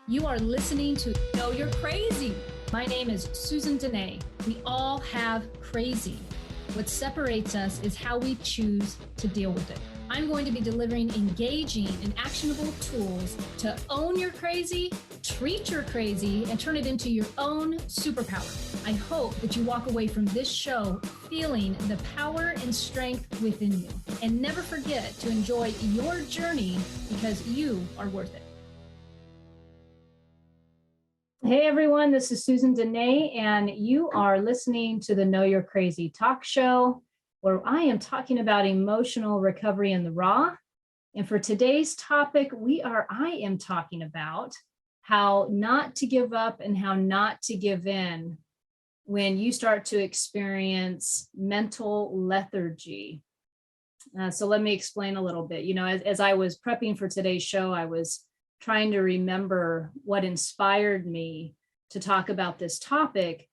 You are listening to Know You're Crazy. My name is Susan Denee. We all have crazy. What separates us is how we choose to deal with it. I'm going to be delivering engaging and actionable tools to own your crazy, treat your crazy, and turn it into your own superpower. I hope that you walk away from this show feeling the power and strength within you. And never forget to enjoy your journey because you are worth it. Hey everyone, this is Susan Denee, and you are listening to the Know You're Crazy talk show, where I am talking about emotional recovery in the raw. And for today's topic, I am talking about how not to give up and how not to give in when you start to experience mental lethargy. So let me explain a little bit. You know, as I was prepping for today's show, I was trying to remember what inspired me to talk about this topic,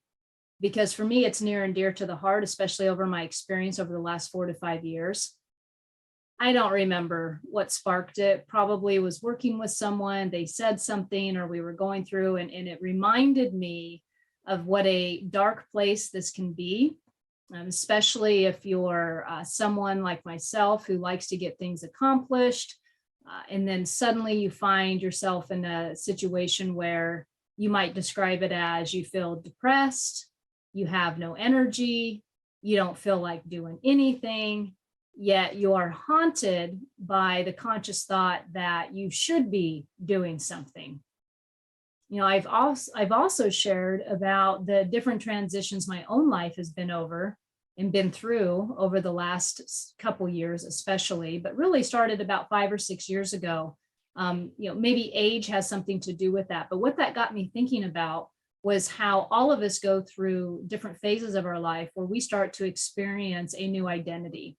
because for me, it's near and dear to the heart, especially over my experience over the last 4 to 5 years. I don't remember what sparked it. Probably was working with someone, they said something, or we were going through, and it reminded me of what a dark place this can be, especially if you're someone like myself who likes to get things accomplished. And then suddenly you find yourself in a situation where you might describe it as you feel depressed, you have no energy, you don't feel like doing anything, yet you are haunted by the conscious thought that you should be doing something. You know, I've also shared about the different transitions my own life has been over and been through over the last couple years, especially, but really started about 5 or 6 years ago. Maybe age has something to do with that. But what that got me thinking about was how all of us go through different phases of our life where we start to experience a new identity.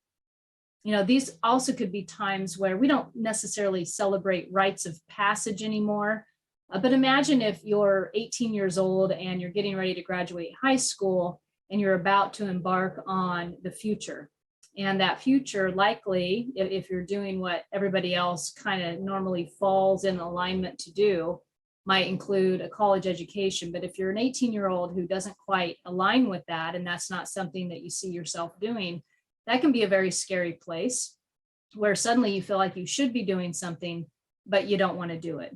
You know, these also could be times where we don't necessarily celebrate rites of passage anymore. But imagine if you're 18 years old and you're getting ready to graduate high school and you're about to embark on the future. And that future, likely, if you're doing what everybody else kind of normally falls in alignment to do, might include a college education. But if you're an 18-year-old who doesn't quite align with that, and that's not something that you see yourself doing, that can be a very scary place where suddenly you feel like you should be doing something, but you don't want to do it.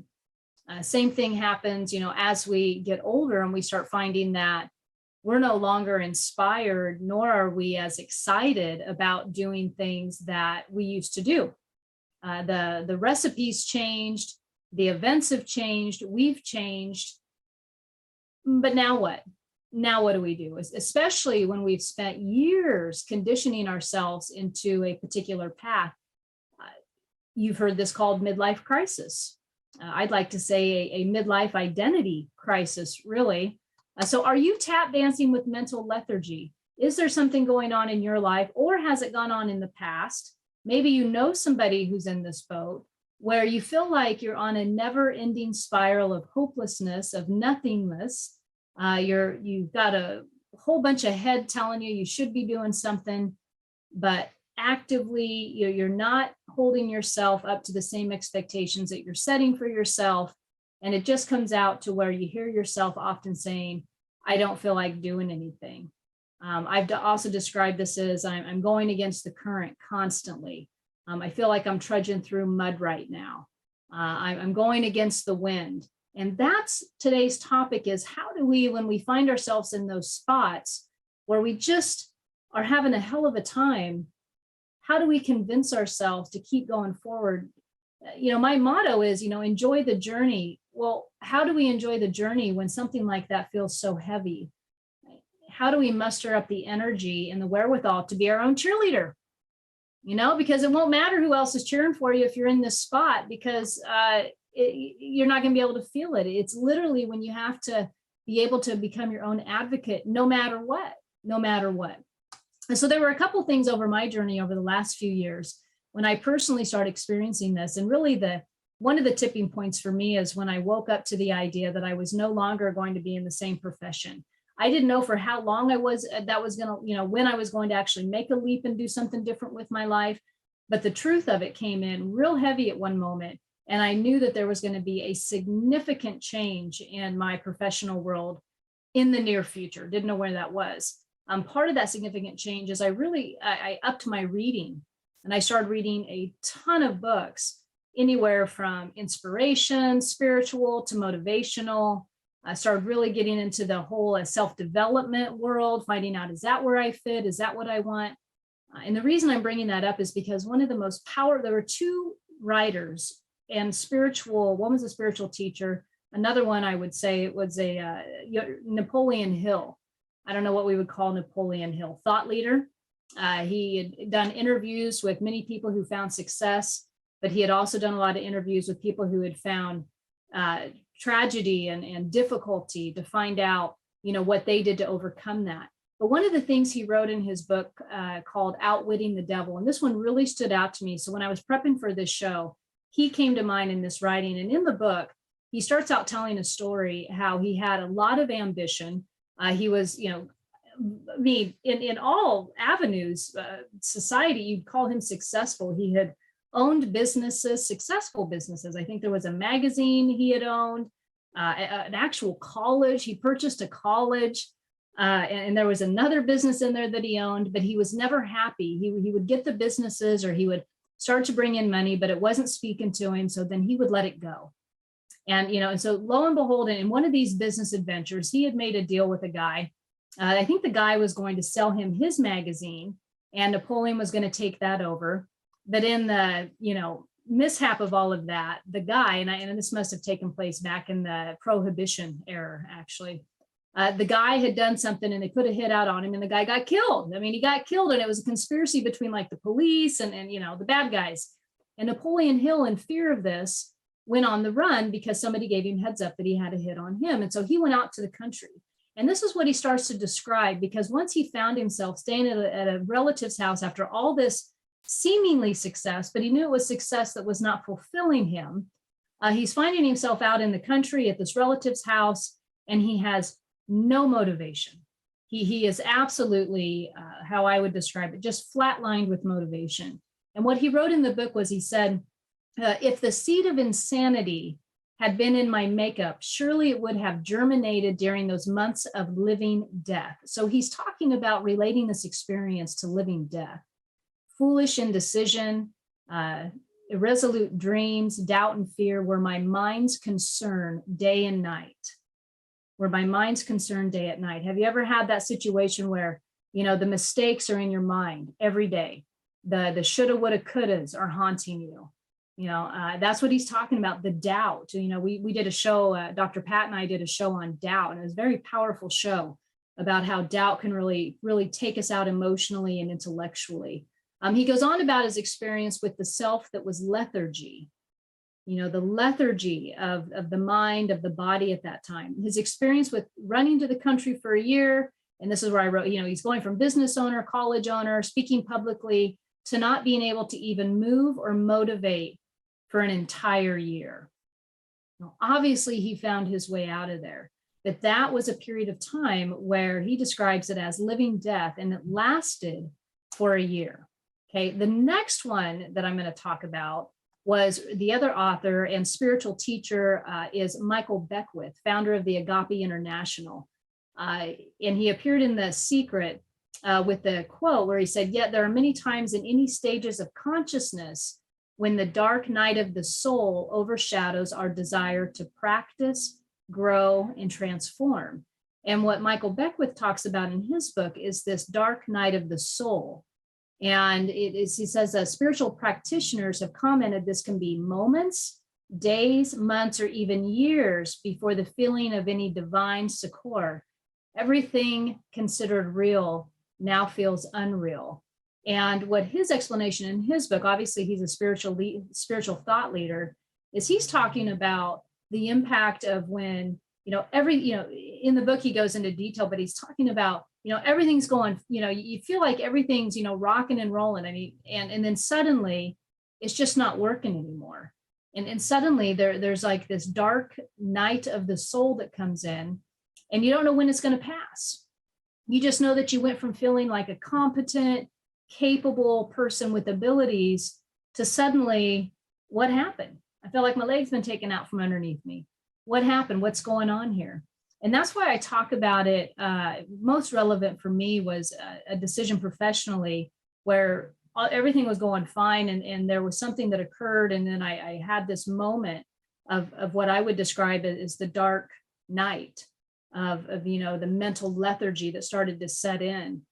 Same thing happens, you know, as we get older and we start finding that we're no longer inspired, nor are we as excited about doing things that we used to do. The recipes changed, the events have changed, we've changed. But now what? Now what do we do? Especially when we've spent years conditioning ourselves into a particular path. You've heard this called midlife crisis. I'd like to say a midlife identity crisis, really. So are you tap dancing with mental lethargy? Is there something going on in your life, or has it gone on in the past? Maybe you know somebody who's in this boat where you feel like you're on a never-ending spiral of hopelessness, of nothingness. You've got a whole bunch of head telling you should be doing something, but actively you're not holding yourself up to the same expectations that you're setting for yourself. And it just comes out to where you hear yourself often saying, I don't feel like doing anything. I've also described this as I'm going against the current constantly. I feel like I'm trudging through mud right now. I'm going against the wind. And that's today's topic, is how do we, when we find ourselves in those spots where we just are having a hell of a time, how do we convince ourselves to keep going forward? You know, my motto is, enjoy the journey. Well, how do we enjoy the journey when something like that feels so heavy? How do we muster up the energy and the wherewithal to be our own cheerleader? Because it won't matter who else is cheering for you if you're in this spot, because you're not going to be able to feel it. It's literally when you have to be able to become your own advocate, no matter what. And so there were a couple things over my journey over the last few years when I personally started experiencing this. And really one of the tipping points for me is when I woke up to the idea that I was no longer going to be in the same profession. I didn't know for how long that was going to, when I was going to actually make a leap and do something different with my life. But the truth of it came in real heavy at one moment. And I knew that there was going to be a significant change in my professional world in the near future. Didn't know where that was. Part of that significant change is I upped my reading, and I started reading a ton of books, anywhere from inspiration, spiritual to motivational. I started really getting into the whole self-development world, finding out, is that where I fit? Is that what I want? And the reason I'm bringing that up is because one of the most there were two writers and one was a spiritual teacher. Another one, I would say, it was Napoleon Hill. I don't know what we would call Napoleon Hill, thought leader. He had done interviews with many people who found success, but he had also done a lot of interviews with people who had found tragedy and difficulty to find out, what they did to overcome that. But one of the things he wrote in his book called Outwitting the Devil, and this one really stood out to me. So when I was prepping for this show, he came to mind in this writing. And in the book, he starts out telling a story how he had a lot of ambition. He was, in all avenues, society, you'd call him successful. He had owned businesses, successful businesses. I think there was a magazine he had owned, an actual college. He purchased a college, and there was another business in there that he owned, but he was never happy. He would get the businesses, or he would start to bring in money, but it wasn't speaking to him. So then he would let it go. And, and so lo and behold, in one of these business adventures, he had made a deal with a guy. I think the guy was going to sell him his magazine, and Napoleon was going to take that over. But in the, mishap of all of that, the guy, and this must have taken place back in the Prohibition era, actually, the guy had done something and they put a hit out on him, and the guy got killed. I mean, he got killed, and it was a conspiracy between like the police and the bad guys. And Napoleon Hill, in fear of this, went on the run because somebody gave him heads up that he had a hit on him. And so he went out to the country. And this is what he starts to describe, because once he found himself staying at a relative's house after all this seemingly success, but he knew it was success that was not fulfilling him. He's finding himself out in the country at this relative's house, and he has no motivation. He is absolutely, how I would describe it, just flatlined with motivation. And what he wrote in the book was, he said, if the seed of insanity had been in my makeup, surely it would have germinated during those months of living death. So he's talking about relating this experience to living death. Foolish indecision, irresolute dreams, doubt and fear were my mind's concern day and night. Were my mind's concern day and night. Have you ever had that situation where, the mistakes are in your mind every day? The shoulda, woulda, couldas are haunting you. That's what he's talking about, the doubt. We did a show, Dr. Pat and I did a show on doubt, and it was a very powerful show about how doubt can really, really take us out emotionally and intellectually. He goes on about his experience with the self that was lethargy, the lethargy of the mind, of the body at that time. His experience with running to the country for a year, and this is where I wrote, he's going from business owner, college owner, speaking publicly, to not being able to even move or motivate for an entire year. Now, obviously, he found his way out of there, but that was a period of time where he describes it as living death, and it lasted for a year. Okay, the next one that I'm going to talk about was the other author and spiritual teacher is Michael Beckwith, founder of the Agape International. And he appeared in The Secret with the quote where he said, yet there are many times in any stages of consciousness when the dark night of the soul overshadows our desire to practice, grow, and transform. And what Michael Beckwith talks about in his book is this dark night of the soul. And he says that spiritual practitioners have commented this can be moments, days, months, or even years before the feeling of any divine succor. Everything considered real now feels unreal. And what his explanation in his book, obviously he's a spiritual thought leader, is he's talking about the impact of when, in the book he goes into detail, but he's talking about, everything's going, you feel like everything's, rocking and rolling. I mean, and then suddenly it's just not working anymore. And suddenly there's like this dark night of the soul that comes in. and you don't know when it's going to pass. You just know that you went from feeling like a competent, capable person with abilities to suddenly, what happened? I feel like my leg's been taken out from underneath me. What happened? What's going on here? And that's why I talk about it. Most relevant for me was a decision professionally where everything was going fine, and there was something that occurred, and then I had this moment of what I would describe as the dark night of the mental lethargy that started to set in.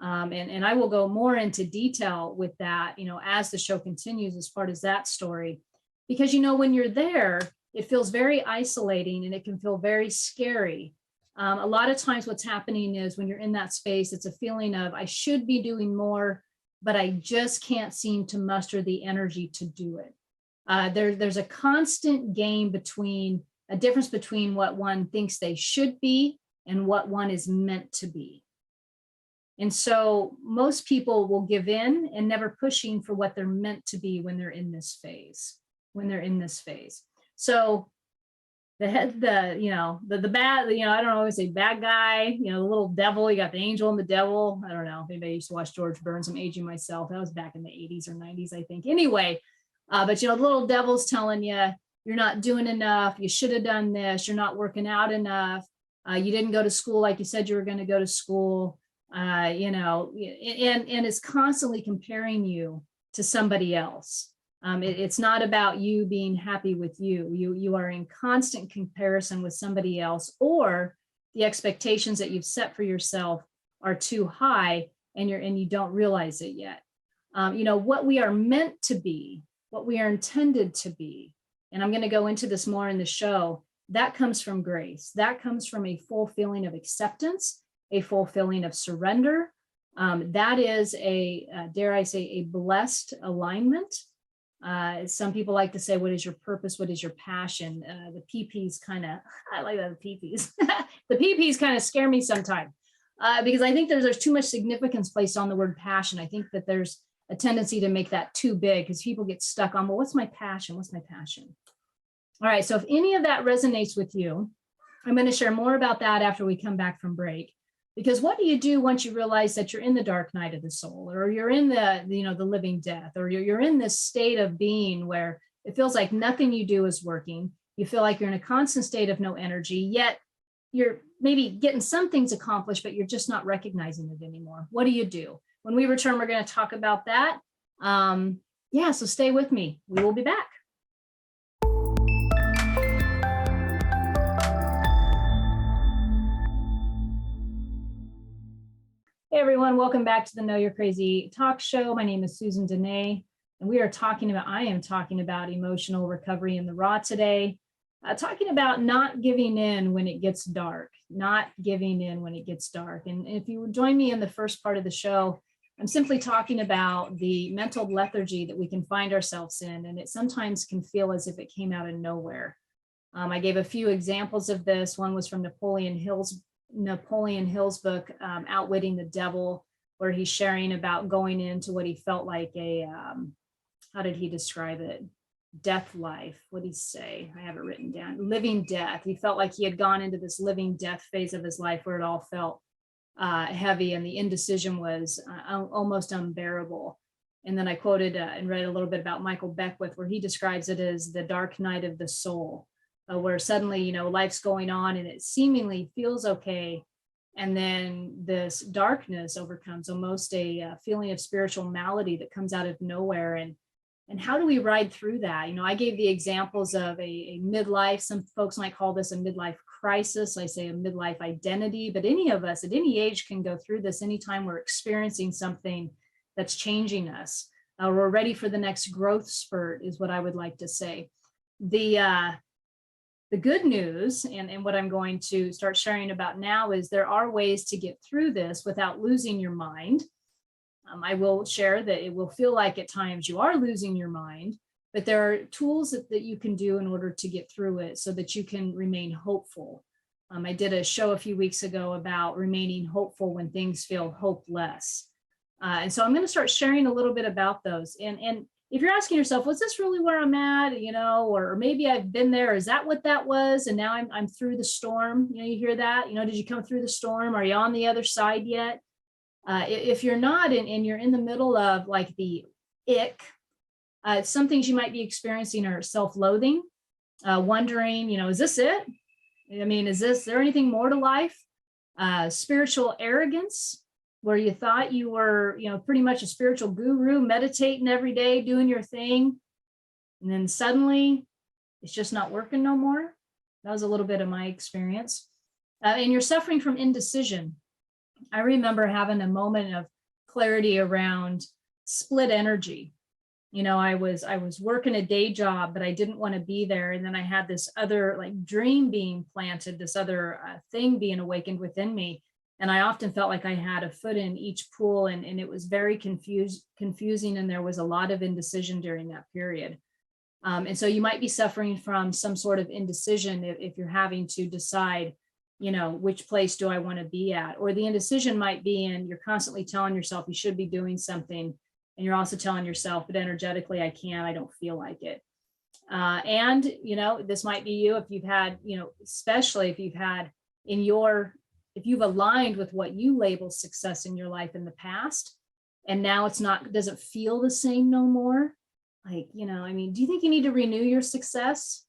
And I will go more into detail with that, as the show continues as part of that story, because, when you're there, it feels very isolating and it can feel very scary. A lot of times what's happening is when you're in that space, it's a feeling of, I should be doing more, but I just can't seem to muster the energy to do it. There's a constant game a difference between what one thinks they should be and what one is meant to be. And so most people will give in and never pushing for what they're meant to be when they're in this phase. So the bad, I don't always say bad guy, the little devil, you got the angel and the devil. I don't know. Maybe I used to watch George Burns. I'm aging myself. That was back in the 80s or 90s, I think. Anyway, but the little devil's telling you, you're not doing enough. You should have done this. You're not working out enough. You didn't go to school like you said you were going to go to school. And it's constantly comparing you to somebody else. It's not about you being happy with you. You are in constant comparison with somebody else, or the expectations that you've set for yourself are too high, and you don't realize it yet. What we are meant to be, what we are intended to be, and I'm going to go into this more in the show, that comes from grace. That comes from a full feeling of acceptance, a full feeling of surrender. That is dare I say, a blessed alignment. Some people like to say, what is your purpose? What is your passion? The PPs I like that, the PPs. The PPs kind of scare me sometimes because I think there's too much significance placed on the word passion. I think that there's a tendency to make that too big because people get stuck on, well, what's my passion? What's my passion? All right. So if any of that resonates with you, I'm going to share more about that after we come back from break. Because what do you do once you realize that you're in the dark night of the soul, or you're in the living death, or you're in this state of being where it feels like nothing you do is working. You feel like you're in a constant state of no energy, yet you're maybe getting some things accomplished, but you're just not recognizing it anymore. What do you do? When we return, we're going to talk about that. So stay with me. We will be back. Hey everyone, welcome back to the Know You're Crazy talk show. My name is Susan Denee, and I am talking about emotional recovery in the raw today. Talking about not giving in when it gets dark, And if you would join me in the first part of the show, I'm simply talking about the mental lethargy that we can find ourselves in, and it sometimes can feel as if it came out of nowhere. I gave a few examples of this. One was from Napoleon Hill's book, Outwitting the Devil, where he's sharing about going into what he felt like how did he describe it? Death life. What did he say? I have it written down. Living death. He felt like he had gone into this living death phase of his life where it all felt heavy and the indecision was almost unbearable. And then I quoted and read a little bit about Michael Beckwith, where he describes it as the dark night of the soul. Where suddenly, life's going on and it seemingly feels okay. And then this darkness overcomes, almost a feeling of spiritual malady that comes out of nowhere. And how do we ride through that? I gave the examples of a midlife. Some folks might call this a midlife crisis. I say a midlife identity, but any of us at any age can go through this anytime we're experiencing something that's changing us. We're ready for the next growth spurt is what I would like to say. The good news, and what I'm going to start sharing about now, is there are ways to get through this without losing your mind. I will share that it will feel like at times you are losing your mind, but there are tools that you can do in order to get through it so that you can remain hopeful. I did a show a few weeks ago about remaining hopeful when things feel hopeless. And so I'm going to start sharing a little bit about those. And if you're asking yourself, was this really where I'm at? Or maybe I've been there. Is that what that was? And now I'm through the storm. You hear that, did you come through the storm? Are you on the other side yet? If you're not, and you're in the middle of like the ick, some things you might be experiencing are self-loathing, wondering, is this it? I mean, is there anything more to life? Spiritual arrogance, where you thought you were, pretty much a spiritual guru, meditating every day, doing your thing. And then suddenly it's just not working no more. That was a little bit of my experience. And you're suffering from indecision. I remember having a moment of clarity around split energy. I was working a day job, but I didn't want to be there. And then I had this other like dream being planted, this other thing being awakened within me. And I often felt like I had a foot in each pool, and it was very confusing. And there was a lot of indecision during that period. And so you might be suffering from some sort of indecision if you're having to decide, which place do I want to be at? Or the indecision might be in you're constantly telling yourself you should be doing something. And you're also telling yourself, but energetically, I can't, I don't feel like it. And, this might be you if you've had, especially if you've had if you've aligned with what you label success in your life in the past, and now doesn't feel the same no more. Like, do you think you need to renew your success?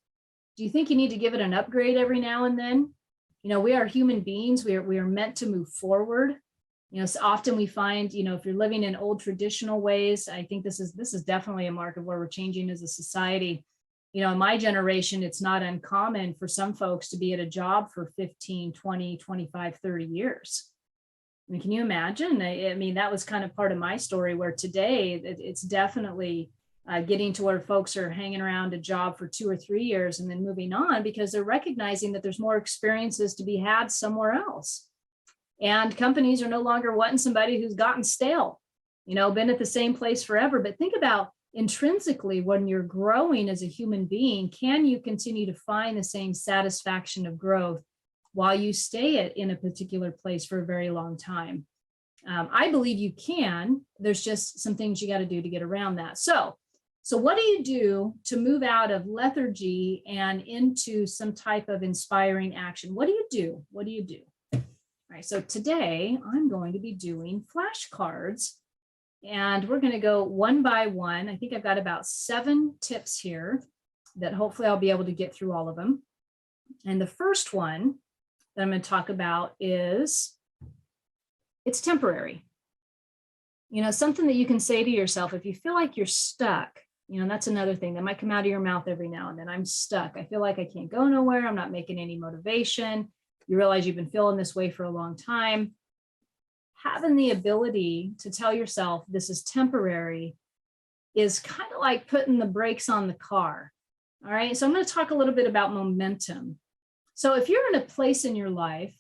Do you think you need to give it an upgrade every now and then? We are human beings. We are meant to move forward. So often we find, if you're living in old traditional ways, I think this is definitely a mark of where we're changing as a society. In my generation, it's not uncommon for some folks to be at a job for 15, 20, 25, 30 years. I mean, can you imagine? I mean, that was kind of part of my story, where today it's definitely getting to where folks are hanging around a job for 2 or 3 years and then moving on, because they're recognizing that there's more experiences to be had somewhere else. And companies are no longer wanting somebody who's gotten stale, been at the same place forever. But think about intrinsically, when you're growing as a human being, can you continue to find the same satisfaction of growth while you stay in a particular place for a very long time? I believe you can. There's just some things you got to do to get around that. So what do you do to move out of lethargy and into some type of inspiring action? What do you do? All right, so today I'm going to be doing flashcards, and we're going to go one by one. I think I've got about 7 tips here that hopefully I'll be able to get through all of them. And the first one that I'm going to talk about is it's temporary. Something that you can say to yourself if you feel like you're stuck. That's another thing that might come out of your mouth every now and then. I'm stuck. I feel like I can't go nowhere. I'm not making any motivation. You realize you've been feeling this way for a long time. Having the ability to tell yourself this is temporary is kind of like putting the brakes on the car. All right. So I'm going to talk a little bit about momentum. So if you're in a place in your life,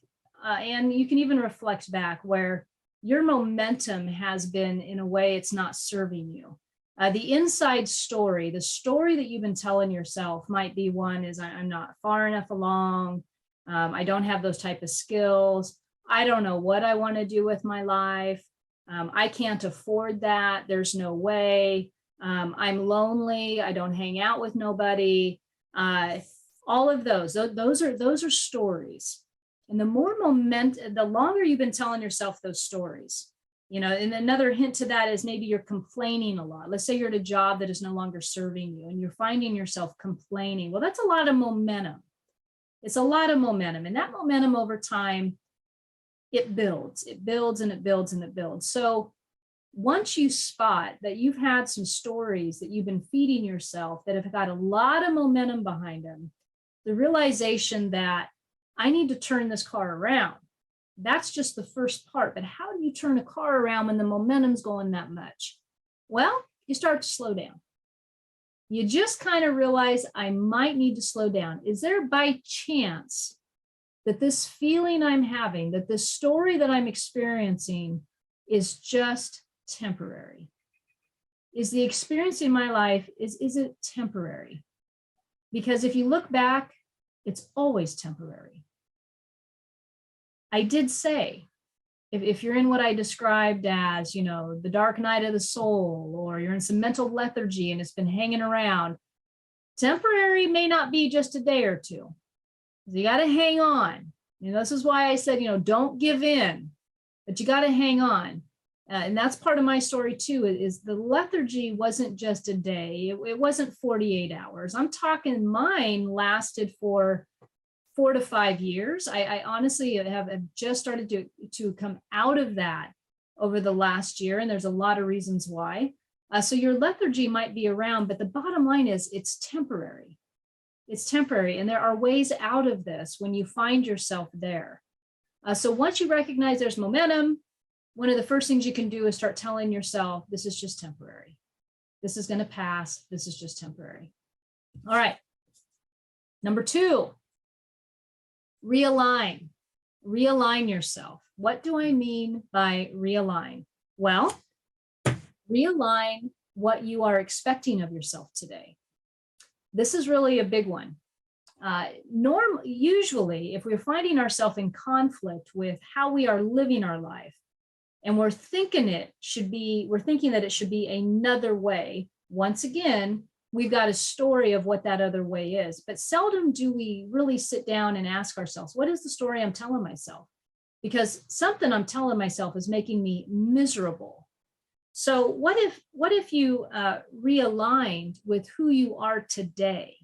and you can even reflect back where your momentum has been, in a way, it's not serving you. The inside story, the story that you've been telling yourself might be one is I'm not far enough along. I don't have those type of skills. I don't know what I want to do with my life. I can't afford that. There's no way. I'm lonely. I don't hang out with nobody. All of those are stories. And the more the longer you've been telling yourself those stories, and another hint to that is maybe you're complaining a lot. Let's say you're at a job that is no longer serving you and you're finding yourself complaining. Well, that's a lot of momentum. It's a lot of momentum. And that momentum over time, it builds and it builds and it builds. So once you spot that you've had some stories that you've been feeding yourself that have got a lot of momentum behind them, the realization that I need to turn this car around, that's just the first part. But how do you turn a car around when the momentum's going that much? Well, you start to slow down. You just kind of realize I might need to slow down. Is there by chance that this feeling I'm having, that this story that I'm experiencing is just temporary? Is the experience in my life, is it temporary? Because if you look back, it's always temporary. I did say if you're in what I described as, the dark night of the soul, or you're in some mental lethargy and it's been hanging around, temporary may not be just a day or two. You got to hang on. This is why I said, don't give in, but you got to hang on. And that's part of my story too, is the lethargy wasn't just a day. It wasn't 48 hours. I'm talking mine lasted for 4 to 5 years. I honestly have just started to come out of that over the last year. And there's a lot of reasons why. So your lethargy might be around, but the bottom line is it's temporary. It's temporary. And there are ways out of this when you find yourself there. So once you recognize there's momentum, one of the first things you can do is start telling yourself, this is just temporary. This is going to pass. This is just temporary. All right. Number 2, realign. Realign yourself. What do I mean by realign? Well, realign what you are expecting of yourself today. This is really a big one. Usually, if we're finding ourselves in conflict with how we are living our life, and we're thinking that it should be another way, once again, we've got a story of what that other way is. But seldom do we really sit down and ask ourselves, what is the story I'm telling myself? Because something I'm telling myself is making me miserable. So what if you realigned with who you are today?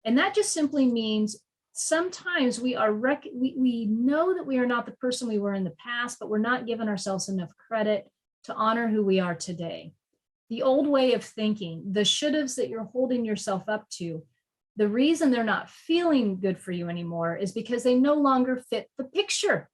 And that just simply means sometimes we know that we are not the person we were in the past, but we're not giving ourselves enough credit to honor who we are today. The old way of thinking, the should-haves that you're holding yourself up to, the reason they're not feeling good for you anymore is because they no longer fit the picture.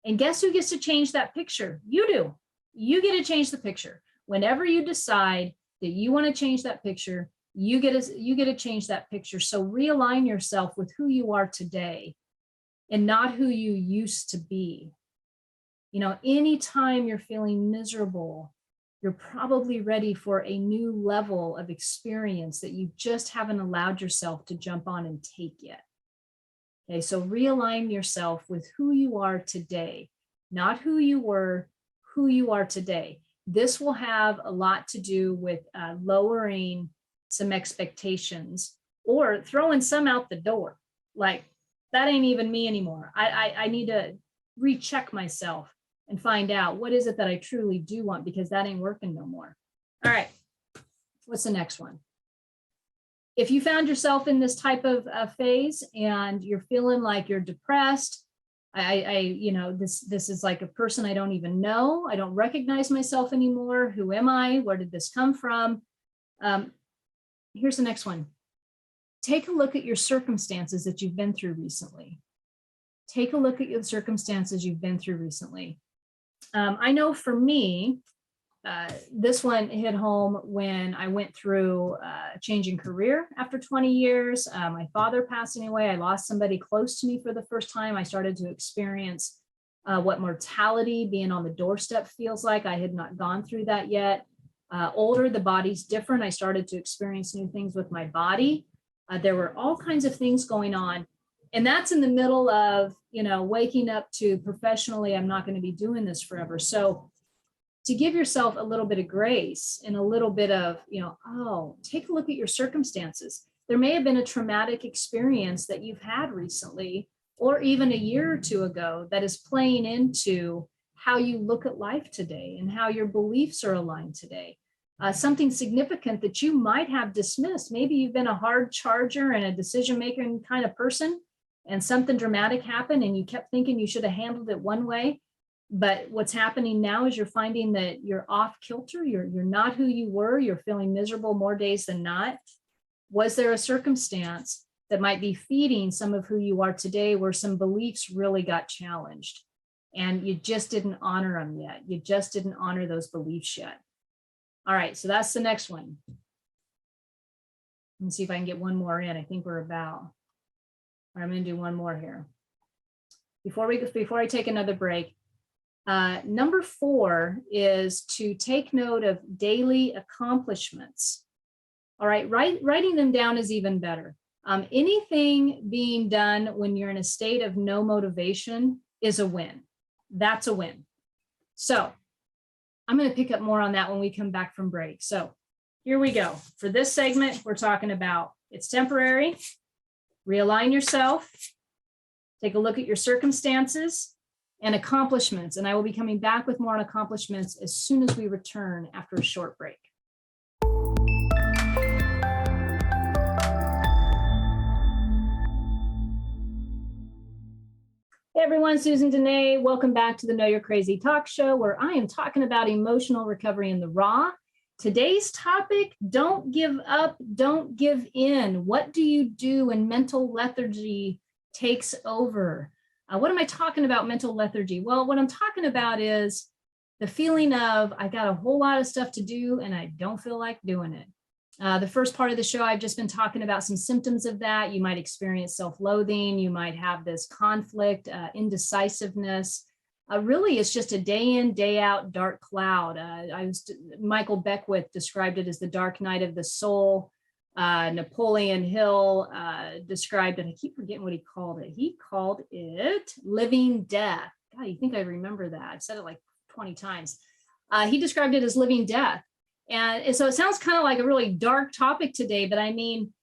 And guess who gets to change that picture? You do. You get to change the picture. Whenever you decide that you want to change that picture, you get to change that picture. So realign yourself with who you are today and not who you used to be. Anytime you're feeling miserable, you're probably ready for a new level of experience that you just haven't allowed yourself to jump on and take yet. Okay, so realign yourself with who you are today, not who you were, who you are today. This will have a lot to do with lowering some expectations or throwing some out the door. Like, that ain't even me anymore. I need to recheck myself and find out what is it that I truly do want, because that ain't working no more. All right, what's the next one? If you found yourself in this type of phase and you're feeling like you're depressed, this is like a person I don't even know. I don't recognize myself anymore. Who am I? Where did this come from? Here's the next one. Take a look at your circumstances that you've been through recently. Take a look at your circumstances you've been through recently. I know for me, this one hit home when I went through a changing career after 20 years. My father passing away. I lost somebody close to me for the first time. I started to experience what mortality, being on the doorstep, feels like. I had not gone through that yet. Older, the body's different. I started to experience new things with my body. There were all kinds of things going on. And that's in the middle of, waking up to professionally, I'm not going to be doing this forever. So to give yourself a little bit of grace and a little bit of, take a look at your circumstances. There may have been a traumatic experience that you've had recently, or even a year or two ago, that is playing into how you look at life today and how your beliefs are aligned today. Something significant that you might have dismissed. Maybe you've been a hard charger and a decision-making kind of person, and something dramatic happened and you kept thinking you should have handled it one way. But what's happening now is you're finding that you're off kilter. You're not who you were. You're feeling miserable more days than not. Was there a circumstance that might be feeding some of who you are today, where some beliefs really got challenged and you just didn't honor them yet? You just didn't honor those beliefs yet. All right, so that's the next one. Let me see if I can get one more in. I think we're about, I'm going to do one more here. Before I take another break, number 4 is to take note of daily accomplishments. All right, writing them down is even better. Anything being done when you're in a state of no motivation is a win. That's a win. So I'm going to pick up more on that when we come back from break. So here we go. For this segment, we're talking about it's temporary, realign yourself, take a look at your circumstances and accomplishments. And I will be coming back with more on accomplishments as soon as we return after a short break. Hey everyone, Susan Denee. Welcome back to the Know You're Crazy talk show, where I am talking about emotional recovery in the raw. Today's topic, don't give up, don't give in. What do you do when mental lethargy takes over? What am I talking about, mental lethargy? Well, what I'm talking about is the feeling of I got a whole lot of stuff to do and I don't feel like doing it. The first part of the show, I've just been talking about some symptoms of that. You might experience self-loathing. You might have this conflict, indecisiveness. Really, it's just a day in, day out dark cloud. Michael Beckwith described it as the dark night of the soul. Napoleon Hill described it. I keep forgetting what he called it. He called it living death. God, you think I remember that? I've said it like 20 times. He described it as living death. And so it sounds kind of like a really dark topic today, but I mean,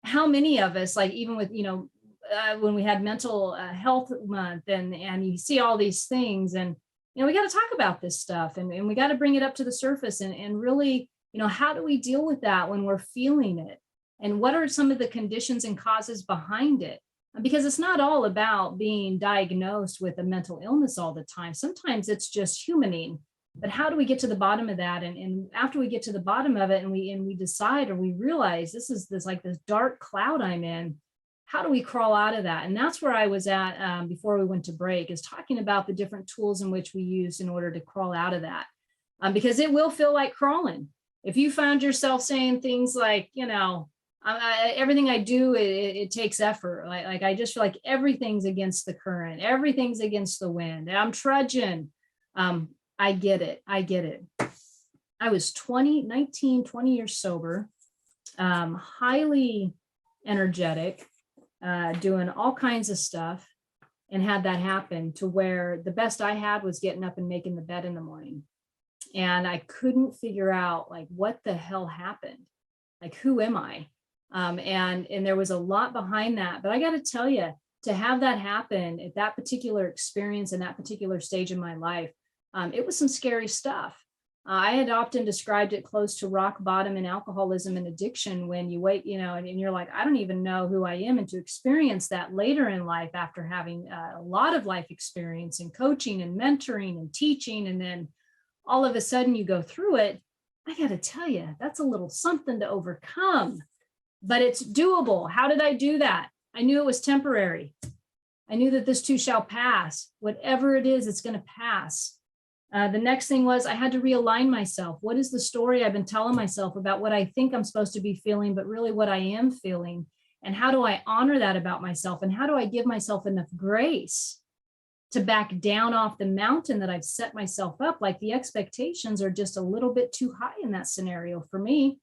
how many of us, like even with, when we had mental health month and you see all these things and, we got to talk about this stuff and we got to bring it up to the surface and really, how do we deal with that when we're feeling it? And what are some of the conditions and causes behind it? Because it's not all about being diagnosed with a mental illness all the time. Sometimes it's just humaning. But how do we get to the bottom of that? And after we get to the bottom of it and we decide or we realize this dark cloud I'm in, how do we crawl out of that? And that's where I was at before we went to break, is talking about the different tools in which we use in order to crawl out of that. Because it will feel like crawling. If you found yourself saying things like, everything I do, it takes effort. Like I just feel like everything's against the current, everything's against the wind. I'm trudging. I get it. I was 20 years sober, highly energetic, doing all kinds of stuff, and had that happen to where the best I had was getting up and making the bed in the morning. And I couldn't figure out like, what the hell happened? Like, who am I? And there was a lot behind that, but I got to tell you, to have that happen at that particular experience in that particular stage of my life, it was some scary stuff. I had often described it close to rock bottom in alcoholism and addiction when you wait, and you're like, I don't even know who I am. And to experience that later in life after having a lot of life experience and coaching and mentoring and teaching, and then all of a sudden you go through it, I got to tell you, that's a little something to overcome, but it's doable. How did I do that? I knew it was temporary. I knew that this too shall pass. Whatever it is, it's going to pass. The next thing was I had to realign myself. What is the story I've been telling myself about what I think I'm supposed to be feeling, but really what I am feeling? And how do I honor that about myself? And how do I give myself enough grace to back down off the mountain that I've set myself up? Like the expectations are just a little bit too high in that scenario for me.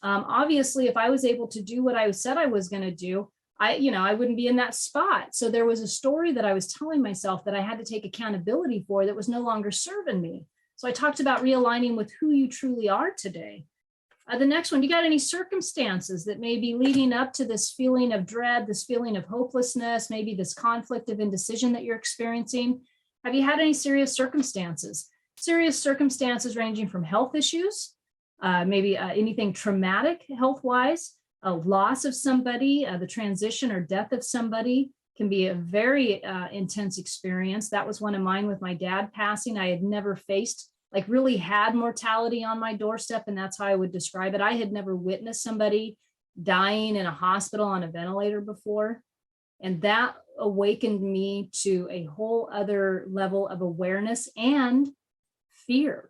Obviously, if I was able to do what I said I was going to do, I wouldn't be in that spot. So there was a story that I was telling myself that I had to take accountability for that was no longer serving me. So I talked about realigning with who you truly are today. The next one, you got any circumstances that may be leading up to this feeling of dread, this feeling of hopelessness, maybe this conflict of indecision that you're experiencing? Have you had any serious circumstances? Serious circumstances ranging from health issues, maybe anything traumatic health-wise, a loss of somebody, the transition or death of somebody can be a very intense experience. That was one of mine with my dad passing. I had never faced, like really had mortality on my doorstep, and that's how I would describe it. I had never witnessed somebody dying in a hospital on a ventilator before. And that awakened me to a whole other level of awareness and fear.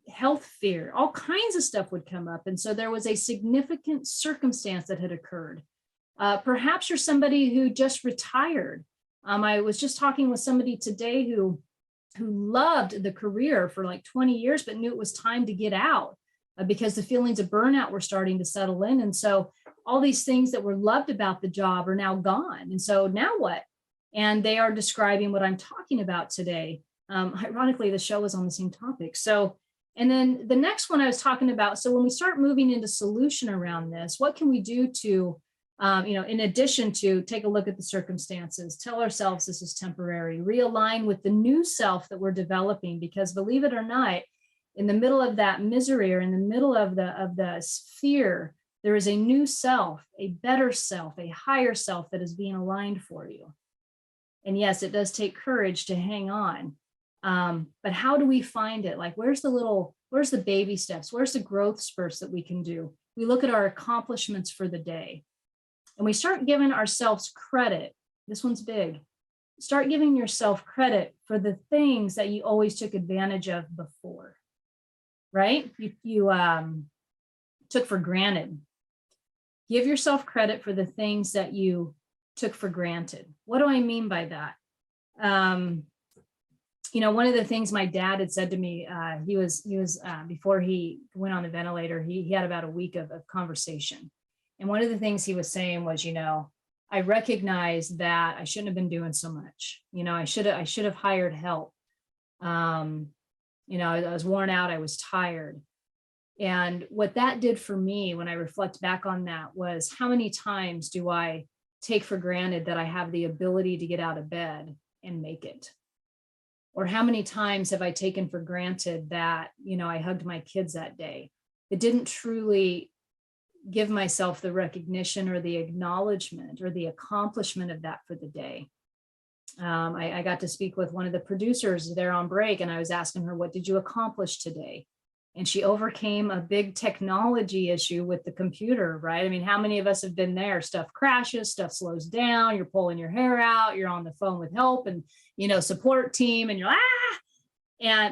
Health fear, all kinds of stuff would come up. And so there was a significant circumstance that had occurred. Perhaps you're somebody who just retired. I was just talking with somebody today who loved the career for like 20 years, but knew it was time to get out because the feelings of burnout were starting to settle in. And so all these things that were loved about the job are now gone. And so now what? And they are describing what I'm talking about today. Ironically, the show was on the same topic. So, and then the next one I was talking about, so when we start moving into solution around this, what can we do to, in addition to take a look at the circumstances, tell ourselves this is temporary, realign with the new self that we're developing, because believe it or not, in the middle of that misery or in the middle of the fear, there is a new self, a better self, a higher self that is being aligned for you. And yes, it does take courage to hang on. But how do we find it? Like, where's the baby steps? Where's the growth spurts that we can do? We look at our accomplishments for the day and we start giving ourselves credit. This one's big. Start giving yourself credit for the things that you always took advantage of before, right? You took for granted. Give yourself credit for the things that you took for granted. What do I mean by that? One of the things my dad had said to me, he was before he went on the ventilator, he had about a week of conversation. And one of the things he was saying was, I recognized that I shouldn't have been doing so much. I should have hired help. I was worn out. I was tired. And what that did for me when I reflect back on that was, how many times do I take for granted that I have the ability to get out of bed and make it? Or how many times have I taken for granted that, I hugged my kids that day? It didn't truly give myself the recognition or the acknowledgement or the accomplishment of that for the day. I got to speak with one of the producers there on break, and I was asking her, what did you accomplish today? And she overcame a big technology issue with the computer, right? I mean, how many of us have been there? Stuff crashes, stuff slows down, you're pulling your hair out, you're on the phone with help and, support team, and you're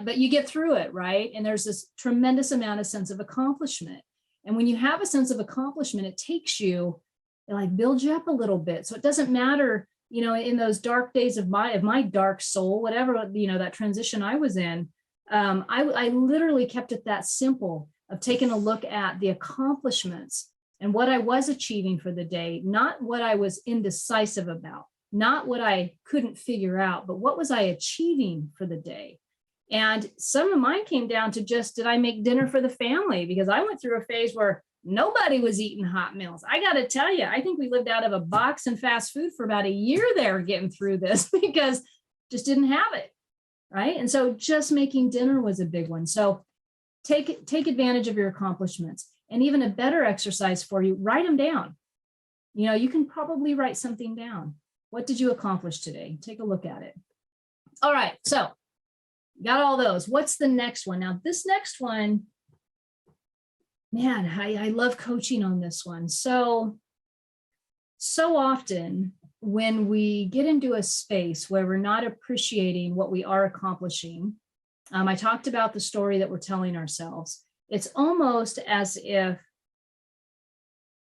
but you get through it, right? And there's this tremendous amount of sense of accomplishment. And when you have a sense of accomplishment, it takes you, it like builds you up a little bit. So it doesn't matter, in those dark days of my dark soul, whatever, that transition I was in, I literally kept it that simple of taking a look at the accomplishments and what I was achieving for the day, not what I was indecisive about, not what I couldn't figure out, but what was I achieving for the day? And some of mine came down to just, did I make dinner for the family? Because I went through a phase where nobody was eating hot meals. I got to tell you, I think we lived out of a box and fast food for about a year there getting through this because just didn't have it. Right. And so just making dinner was a big one. So take advantage of your accomplishments. And even a better exercise for you, write them down. You can probably write something down. What did you accomplish today? Take a look at it. All right. So got all those. What's the next one? Now, this next one, man, I love coaching on this one. So often when we get into a space where we're not appreciating what we are accomplishing, I talked about the story that we're telling ourselves. It's almost as if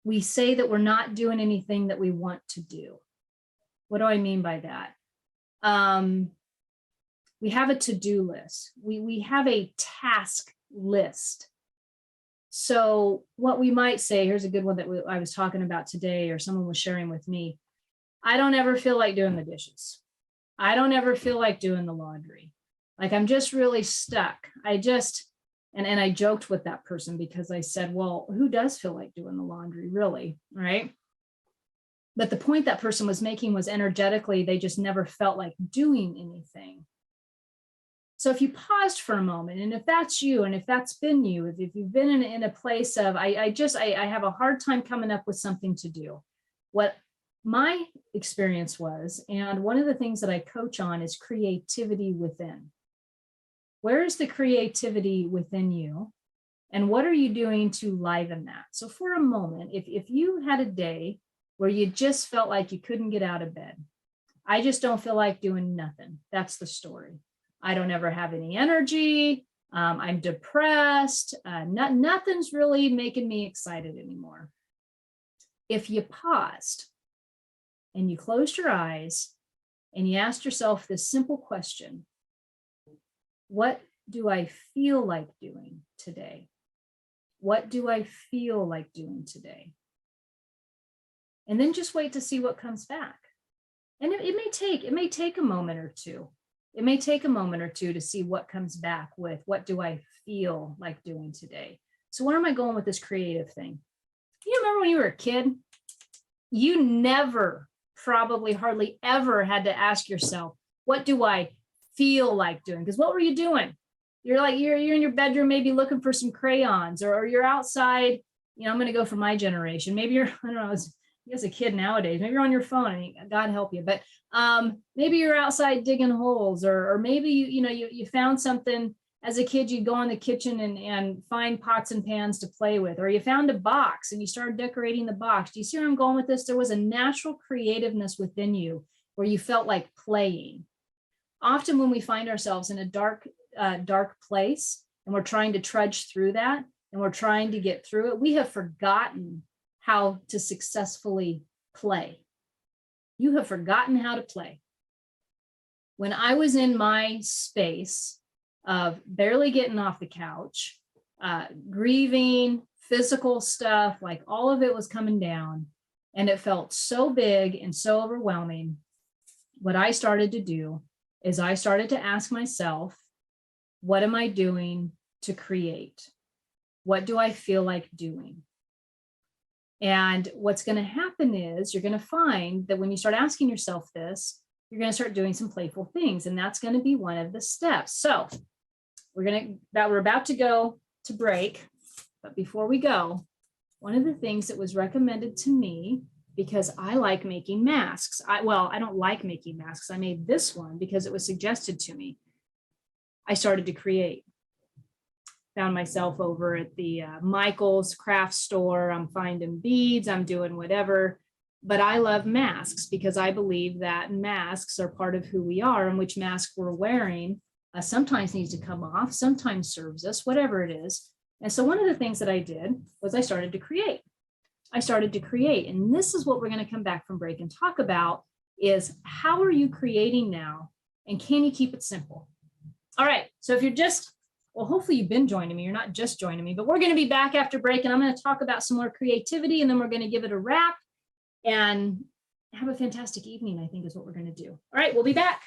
we say that we're not doing anything that we want to do. What do I mean by that? We have a to-do list. We have a task list. So what we might say, here's a good one that I was talking about today, or someone was sharing with me. I don't ever feel like doing the dishes. I don't ever feel like doing the laundry. Like, I'm just really stuck. And I joked with that person because I said, well, who does feel like doing the laundry, really? Right. But the point that person was making was energetically, they just never felt like doing anything. So if you paused for a moment, and if that's you, and if that's been you, if you've been in a place of, I have a hard time coming up with something to do. What my experience was, and one of the things that I coach on, is creativity within. Where is the creativity within you? And what are you doing to liven that? So for a moment, if you had a day where you just felt like you couldn't get out of bed, I just don't feel like doing nothing. That's the story. I don't ever have any energy. I'm depressed. Nothing's really making me excited anymore. If you paused and you closed your eyes and you asked yourself this simple question, what do I feel like doing today? What do I feel like doing today? And then just wait to see what comes back. And it may take a moment or two. It may take a moment or two to see what comes back with what do I feel like doing today. So where am I going with this creative thing? You remember when you were a kid? You never, probably hardly ever had to ask yourself, what do I feel like doing? Because what were you doing? You're in your bedroom, maybe looking for some crayons, or you're outside. I'm going to go for my generation. Maybe you're, I don't know, as a kid nowadays, maybe you're on your phone. I mean, God help you, but maybe you're outside digging holes, or maybe you found something. As a kid, you'd go in the kitchen and find pots and pans to play with, or you found a box and you started decorating the box. Do you see where I'm going with this? There was a natural creativeness within you where you felt like playing. Often when we find ourselves in a dark place and we're trying to trudge through that and we're trying to get through it, we have forgotten how to successfully play. You have forgotten how to play. When I was in my space of barely getting off the couch, grieving, physical stuff, like all of it was coming down, and it felt so big and so overwhelming, what I started to do is I started to ask myself, what am I doing to create? What do I feel like doing? And what's going to happen is you're going to find that when you start asking yourself this, you're going to start doing some playful things, and that's going to be one of the steps. So we're about to go to break, but before we go, one of the things that was recommended to me, because I like making masks. I don't like making masks. I made this one because it was suggested to me. I started to create. Found myself over at the Michael's craft store. I'm finding beads, I'm doing whatever, but I love masks because I believe that masks are part of who we are, and which mask we're wearing sometimes needs to come off, sometimes serves us, whatever it is. And so one of the things that I did was I started to create. And this is what we're going to come back from break and talk about is how are you creating now? And can you keep it simple? All right. So if you're hopefully you've been joining me. You're not just joining me, but we're going to be back after break, and I'm going to talk about some more creativity, and then we're going to give it a wrap and have a fantastic evening, I think is what we're going to do. All right. We'll be back.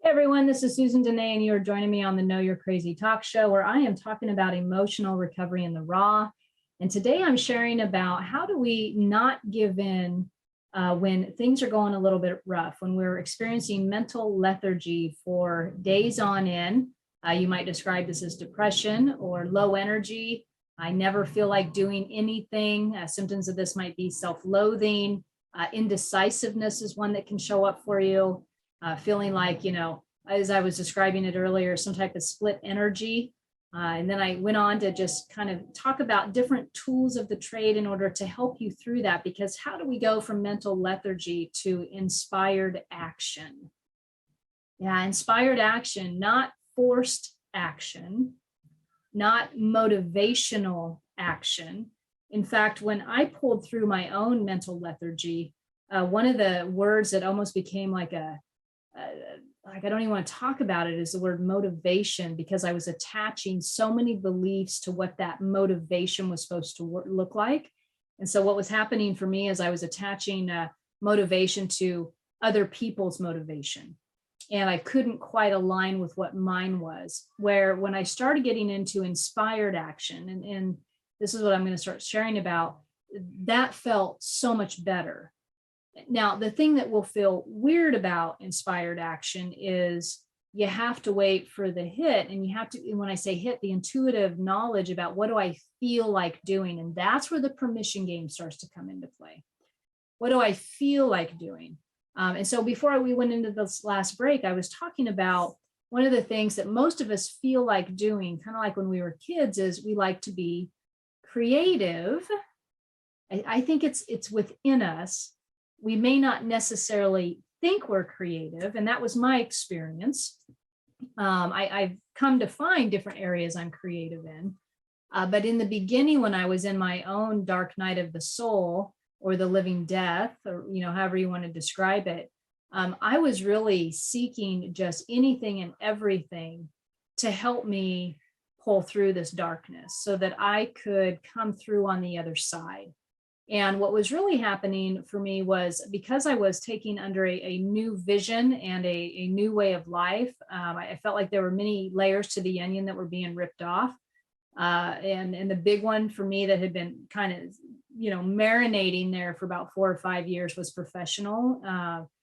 Hey everyone, this is Susan Denee, and you are joining me on the Know You're Crazy talk show, where I am talking about emotional recovery in the raw. And today I'm sharing about how do we not give in when things are going a little bit rough, when we're experiencing mental lethargy for days on end. You might describe this as depression or low energy. I never feel like doing anything. Symptoms of this might be self-loathing. Indecisiveness is one that can show up for you. Feeling like, as I was describing it earlier, some type of split energy. And then I went on to just kind of talk about different tools of the trade in order to help you through that, because how do we go from mental lethargy to inspired action? Yeah, inspired action, not forced action, not motivational action. In fact, when I pulled through my own mental lethargy, one of the words that almost became like I don't even want to talk about it is the word motivation, because I was attaching so many beliefs to what that motivation was supposed to look like. And so what was happening for me is I was attaching motivation to other people's motivation. And I couldn't quite align with what mine was, where when I started getting into inspired action, and this is what I'm going to start sharing about, that felt so much better. Now, the thing that will feel weird about inspired action is you have to wait for the hit, and you have to, when I say hit, the intuitive knowledge about what do I feel like doing, and that's where the permission game starts to come into play. What do I feel like doing? And so before we went into this last break, I was talking about one of the things that most of us feel like doing, kind of like when we were kids, is we like to be creative. I think it's within us. We may not necessarily think we're creative, and that was my experience. I've come to find different areas I'm creative in. But in the beginning, when I was in my own dark night of the soul, or the living death, or however you want to describe it, I was really seeking just anything and everything to help me pull through this darkness so that I could come through on the other side. And what was really happening for me was, because I was taking under a new vision and a new way of life, I felt like there were many layers to the onion that were being ripped off. And the big one for me that had been kind of, marinating there for about 4 or 5 years was professional.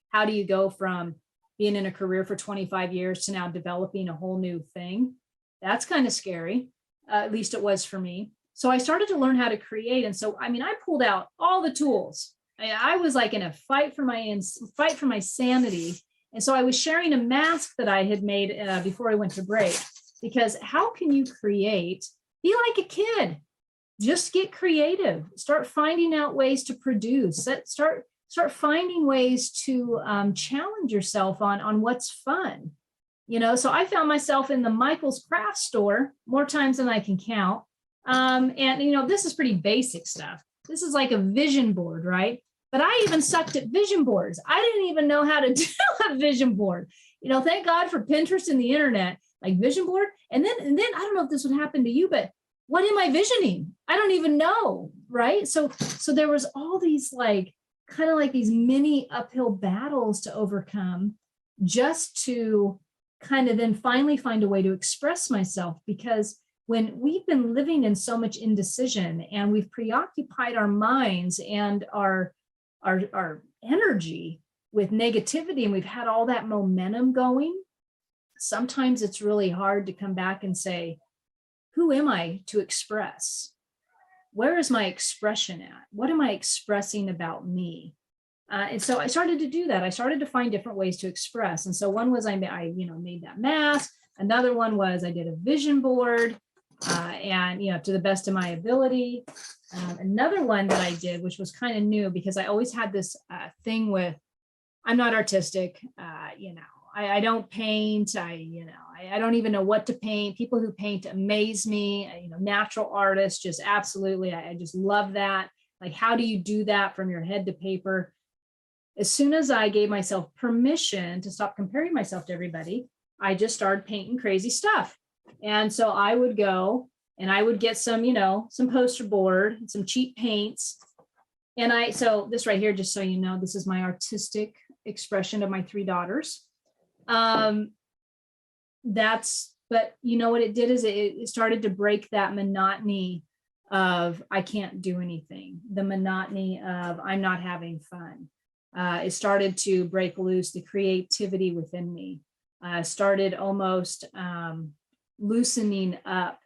How do you go from being in a career for 25 years to now developing a whole new thing? That's kind of scary. At least it was for me. So I started to learn how to create. And so, I pulled out all the tools. I was like in a fight for my sanity. And so I was sharing a mask that I had made before I went to break, because how can you create? Be like a kid, just get creative, start finding out ways to produce, start finding ways to challenge yourself on what's fun. So I found myself in the Michael's craft store more times than I can count. And this is pretty basic stuff. This is like a vision board, right? But I even sucked at vision boards. I didn't even know how to do a vision board. Thank God for Pinterest and the internet, like vision board. And then I don't know if this would happen to you, but what am I visioning? I don't even know, right? So there was all these kind of like these mini uphill battles to overcome, just to kind of then finally find a way to express myself. Because when we've been living in so much indecision and we've preoccupied our minds and our energy with negativity, and we've had all that momentum going, sometimes it's really hard to come back and say, who am I to express? Where is my expression at? What am I expressing about me? And so I started to do that. I started to find different ways to express. And so one was I made that mask. Another one was I did a vision board, and to the best of my ability. Another one that I did, which was kind of new, because I always had this thing with, I'm not artistic, I don't paint. I don't even know what to paint. People who paint amaze me. Natural artists, just absolutely. I just love that. Like, how do you do that from your head to paper? As soon as I gave myself permission to stop comparing myself to everybody, I just started painting crazy stuff. And so I would go and I would get some poster board, some cheap paints. And so this right here, just so you know, this is my artistic expression of my 3 daughters. But what it did is it started to break that monotony of I can't do anything, the monotony of I'm not having fun. It started to break loose the creativity within me. Started almost loosening up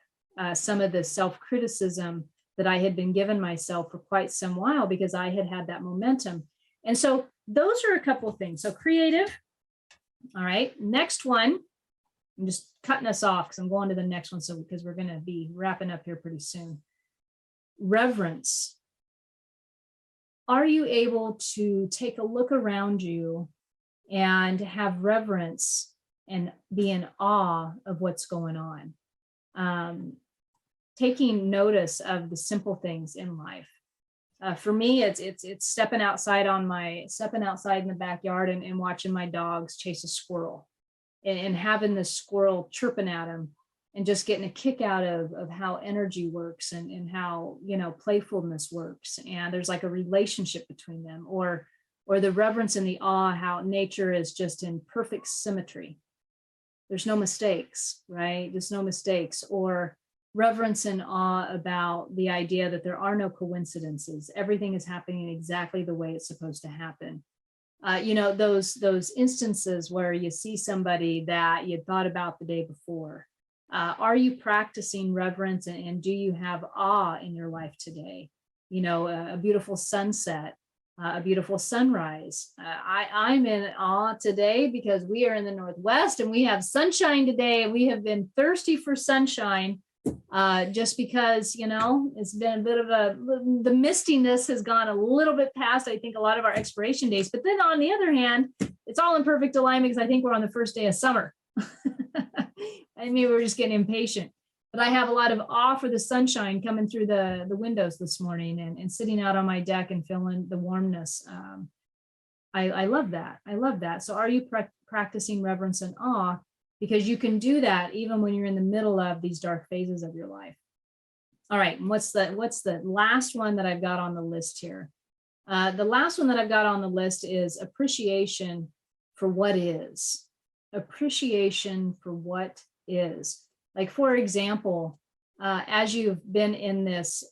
some of the self-criticism that I had been giving myself for quite some while, because I had had that momentum. And so those are a couple of things. So creative. All right. Next one. I'm just cutting us off because I'm going to the next one. So because we're going to be wrapping up here pretty soon. Reverence. Are you able to take a look around you and have reverence and be in awe of what's going on? Taking notice of the simple things in life. For me, it's stepping outside in the backyard and watching my dogs chase a squirrel, and having the squirrel chirping at him, and just getting a kick out of how energy works and how playfulness works, and there's like a relationship between them, or the reverence and the awe, how nature is just in perfect symmetry. There's no mistakes, right? There's no mistakes. Or reverence and awe about the idea that there are no coincidences. Everything is happening exactly the way it's supposed to happen. Those instances where you see somebody that you thought about the day before. Are you practicing reverence, and do you have awe in your life today? A beautiful sunset, a beautiful sunrise. I'm in awe today because we are in the Northwest and we have sunshine today, and we have been thirsty for sunshine. Just because, it's been a bit of the mistiness has gone a little bit past, I think, a lot of our expiration days. But then on the other hand, it's all in perfect alignment because I think we're on the first day of summer. We're just getting impatient. But I have a lot of awe for the sunshine coming through the windows this morning, and sitting out on my deck and feeling the warmness. I love that. I love that. So are you practicing reverence and awe? because you can do that even when you're in the middle of these dark phases of your life. All right, and what's the last one that I've got on the list here? The last one that I've got on the list is appreciation for what is. Appreciation for what is. Like, for example, as you've been in this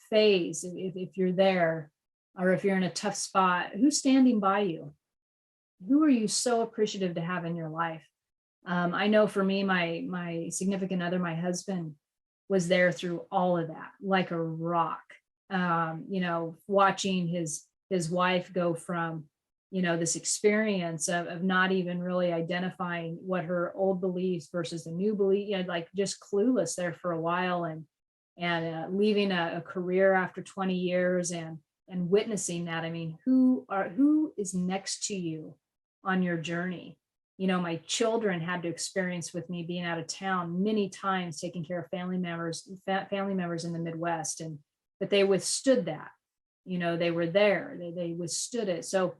phase, if you're there, or if you're in a tough spot, who's standing by you? Who are you so appreciative to have in your life? I know for me, my significant other, my husband, was there through all of that, like a rock. Watching his wife go from, this experience of not even really identifying what her old beliefs versus the new belief, like just clueless there for a while, and leaving a career after 20 years and witnessing that. I mean, who is next to you on your journey? My children had to experience with me being out of town many times, taking care of family members in the Midwest, but they withstood that. They were there, they withstood it. So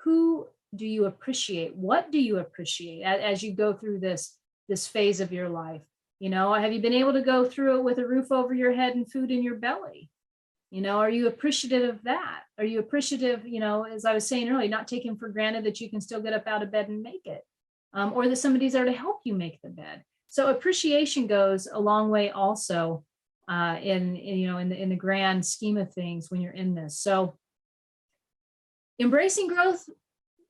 who do you appreciate? What do you appreciate as you go through this phase of your life? Have you been able to go through it with a roof over your head and food in your belly? Are you appreciative of that? Are you appreciative, as I was saying earlier, not taking for granted that you can still get up out of bed and make it, or that somebody's there to help you make the bed? So appreciation goes a long way also in the grand scheme of things when you're in this. So embracing growth,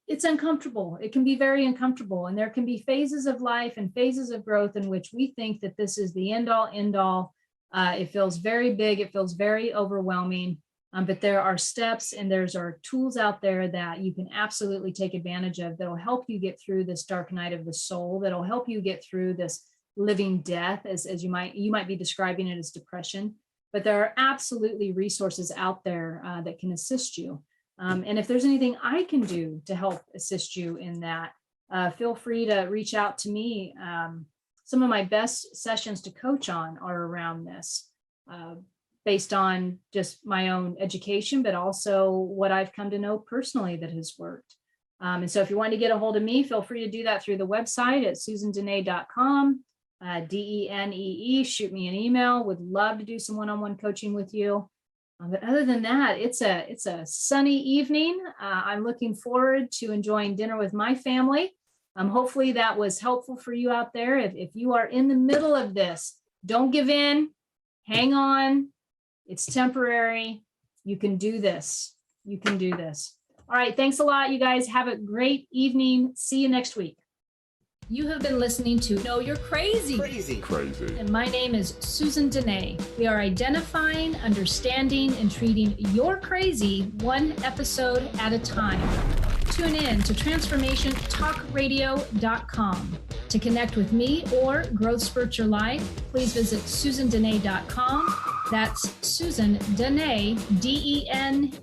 it's uncomfortable. It can be very uncomfortable. And there can be phases of life and phases of growth in which we think that this is the end all. It feels very big. It feels very overwhelming. But there are steps and are tools out there that you can absolutely take advantage of that'll help you get through this dark night of the soul, that'll help you get through this living death, as you might be describing it as depression. But there are absolutely resources out there that can assist you. And if there's anything I can do to help assist you in that, feel free to reach out to me. Some of my best sessions to coach on are around this, based on just my own education, but also what I've come to know personally that has worked. And so if you want to get a hold of me, feel free to do that through the website at susandenee.com, DENEE. Shoot me an email. Would love to do some one-on-one coaching with you. But other than that, it's a sunny evening. I'm looking forward to enjoying dinner with my family. Hopefully that was helpful for you out there. If you are in the middle of this, don't give in, hang on. It's temporary. You can do this. You can do this. All right. Thanks a lot, you guys. Have a great evening. See you next week. You have been listening to Know You're Crazy. Crazy. And my name is Susan Denee. We are identifying, understanding, and treating your crazy one episode at a time. Tune in to transformationtalkradio.com. To connect with me or Growth Spurt Your Life, please visit susandenee.com. That's Susan Denee, DENEE.com.